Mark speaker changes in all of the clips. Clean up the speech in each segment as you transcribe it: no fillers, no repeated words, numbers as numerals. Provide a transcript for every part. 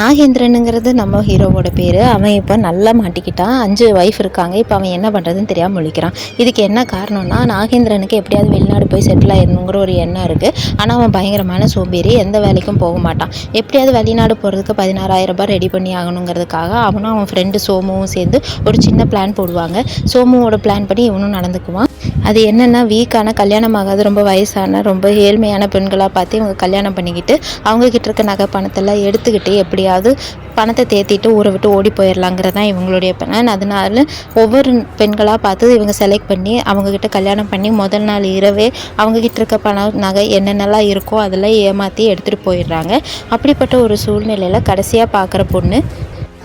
Speaker 1: நாகேந்திரனுங்கிறது நம்ம ஹீரோவோட பேர். அவன் இப்போ நல்லா மாட்டிக்கிட்டான். 5 ஒய்ஃப் இருக்காங்க. இப்போ அவன் என்ன பண்ணுறதுன்னு தெரியாமல் முழிக்கிறான். இதுக்கு என்ன காரணம்னா, நாகேந்திரனுக்கு எப்படியாவது வெளிநாடு போய் செட்டில் ஆயிடணுங்கிற ஒரு எண்ணம் இருக்குது. ஆனால் அவன் பயங்கரமான சோம்பேறி, எந்த வேலைக்கும் போக மாட்டான். எப்படியாவது வெளிநாடு போகிறதுக்கு 16,000 ரூபாய் ரெடி பண்ணி ஆகணுங்கிறதுக்காக அவனும் அவன் ஃப்ரெண்டு சோமுவும் சேர்ந்து ஒரு சின்ன பிளான் போடுவாங்க. சோமுவோட பிளான் படி இவனும் நடந்துக்குவான். அது என்னென்னா, வீக்கான கல்யாணம் ஆகாது ரொம்ப வயசான ரொம்ப ஏழ்மையான பெண்களாக பார்த்து இவங்க கல்யாணம் பண்ணிக்கிட்டு அவங்கக்கிட்ட இருக்க நகை பணத்தெல்லாம் எடுத்துக்கிட்டு எப்படியாவது பணத்தை தேத்திட்டு ஊரை விட்டு ஓடி போயிடலாங்கிறது தான் இவங்களுடைய பிளான். அதனால ஒவ்வொரு பெண்களாக பார்த்து இவங்க செலக்ட் பண்ணி அவங்கக்கிட்ட கல்யாணம் பண்ணி முதல் நாள் இரவே அவங்கக்கிட்ட இருக்க பணம் நகை என்னென்னலாம் இருக்கோ அதெல்லாம் ஏமாற்றி எடுத்துகிட்டு போயிடுறாங்க. அப்படிப்பட்ட ஒரு சூழ்நிலையில் கடைசியாக பார்க்குற பொண்ணு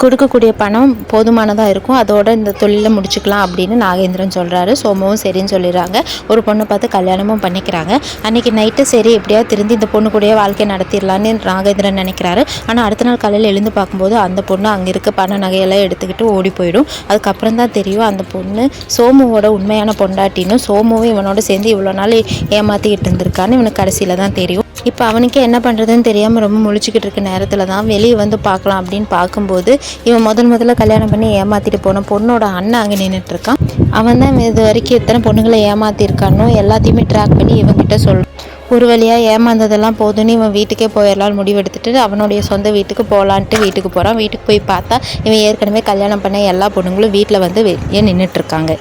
Speaker 1: கொடுக்கக்கூடிய பணம் போதுமானதாக இருக்கும், அதோட இந்த தொழிலை முடிச்சுக்கலாம் அப்படின்னு நாகேந்திரன் சொல்கிறாரு. சோமுவும் சரின்னு சொல்லிடுறாங்க. ஒரு பொண்ணை பார்த்து கல்யாணமும் பண்ணிக்கிறாங்க. அன்றைக்கி நைட்டு சரி எப்படியாவது திருந்தி இந்த பொண்ணு கூடயே வாழ்க்கையை நடத்திடலான்னு நாகேந்திரன் நினைக்கிறாரு. ஆனால் அடுத்த நாள் காலையில் எழுந்து பார்க்கும்போது அந்த பொண்ணு அங்கே இருக்க பண நகையெல்லாம் எடுத்துக்கிட்டு ஓடி போயிடும். அதுக்கப்புறம் தான் தெரியும் அந்த பொண்ணு சோமுவோட உண்மையான பொண்டாட்டின்னு. சோமுவும் இவனோட சேர்ந்து இவ்வளோ நாள் ஏமாற்றிக்கிட்டு இருந்திருக்கான்னு இவனுக்கு கடைசியில் தான் தெரியும். இப்போ அவனுக்கே என்ன பண்ணுறதுன்னு தெரியாமல் ரொம்ப முழிச்சிக்கிட்டு இருக்க நேரத்தில் தான் வெளியே வந்து பார்க்கலாம் அப்படின்னு பார்க்கும்போது இவன் முதல்ல கல்யாணம் பண்ணி ஏமாற்றிட்டு போன பொண்ணோட அண்ணன் அங்கே நின்றுட்டுருக்கான். அவன் தான் இது வரைக்கும் எத்தனை பொண்ணுங்களை ஏமாற்றிருக்கானோ எல்லாத்தையுமே ட்ராக் பண்ணி இவன்கிட்ட சொல்கிறான். ஒரு வழியாக ஏமாந்ததெல்லாம் போதுன்னு இவன் வீட்டுக்கே போயிடலான்னு முடிவெடுத்துட்டு அவனுடைய சொந்த வீட்டுக்கு போகலான்ட்டு வீட்டுக்கு போகிறான். வீட்டுக்கு போய் பார்த்தா இவன் ஏற்கனவே கல்யாணம் பண்ண எல்லா பொண்ணுங்களும் வீட்டில் வந்து வெளியே நின்றுட்டுருக்காங்க.